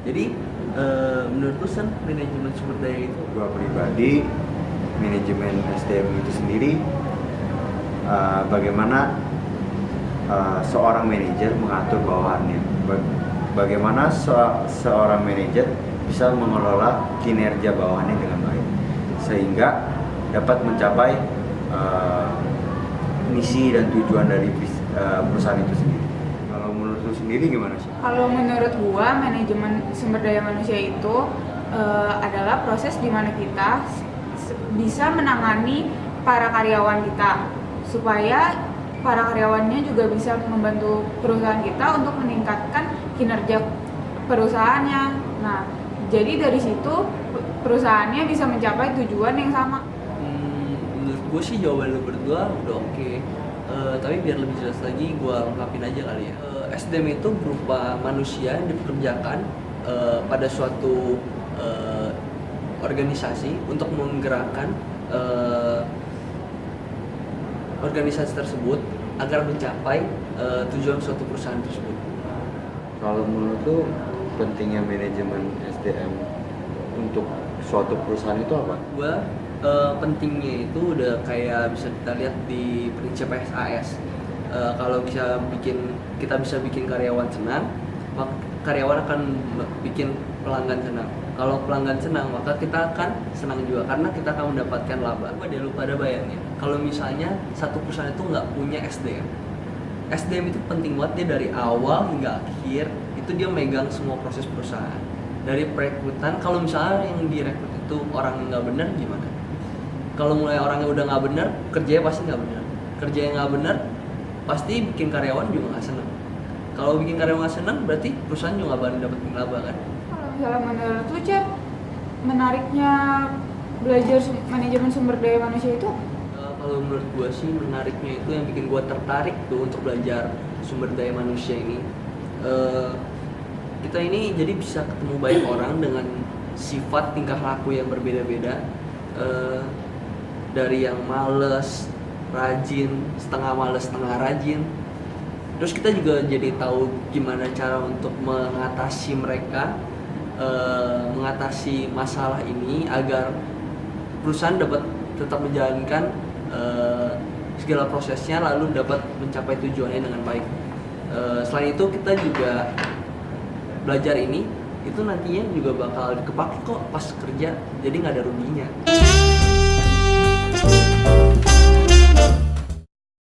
Jadi menurut lu San, manajemen sumber daya itu? Gua pribadi, manajemen SDM itu sendiri bagaimana seorang manajer mengatur bawahannya, bagaimana seorang manajer bisa mengelola kinerja bawahannya dengan baik sehingga dapat mencapai misi dan tujuan dari perusahaan itu sendiri. Kalau menurut lu sendiri gimana sih? Kalau menurut gua, manajemen sumber daya manusia itu adalah proses di mana kita bisa menangani para karyawan kita supaya para karyawannya juga bisa membantu perusahaan kita untuk meningkatkan kinerja perusahaannya. Nah, jadi dari situ perusahaannya bisa mencapai tujuan yang sama. Menurut gue sih jawaban lu berdua udah oke. Tapi biar lebih jelas lagi gue lengkapin aja kali ya. SDM itu berupa manusia yang dipekerjakan pada suatu organisasi untuk menggerakkan organisasi tersebut agar mencapai tujuan suatu perusahaan tersebut. Kalau menurut lu pentingnya manajemen SDM untuk suatu perusahaan itu apa? Gua pentingnya itu udah kayak bisa kita lihat di prinsip SAS. Kalau kita bisa bikin karyawan senang, maka karyawan akan bikin pelanggan senang. Kalau pelanggan senang, maka kita akan senang juga karena kita akan mendapatkan laba. Gua ada lupa ada bayangin. Kalau misalnya satu perusahaan itu nggak punya SDM, SDM itu penting banget, dia dari awal hingga akhir itu dia megang semua proses perusahaan. Dari perekrutan, kalau misalnya yang direkrut itu orang yang nggak benar gimana? Kalau mulai orangnya udah nggak benar, kerjanya pasti nggak benar. Kerjanya nggak benar, pasti bikin karyawan juga nggak senang. Kalau bikin karyawan nggak senang, berarti perusahaan juga nggak bakal dapat laba kan? Kalau misalnya menurut lu, Cep, menariknya belajar manajemen sumber daya manusia itu? Kalau menurut gue sih menariknya itu yang bikin gue tertarik tuh untuk belajar sumber daya manusia ini. Kita ini jadi bisa ketemu banyak orang dengan sifat tingkah laku yang berbeda-beda. Dari yang males, rajin, setengah males, setengah rajin. Terus kita juga jadi tahu gimana cara untuk mengatasi mereka, mengatasi masalah ini agar perusahaan dapat tetap menjalankan segala prosesnya lalu dapat mencapai tujuannya dengan baik. Selain itu kita juga belajar ini itu nantinya juga bakal kepake kok pas kerja, jadi nggak ada ruginya.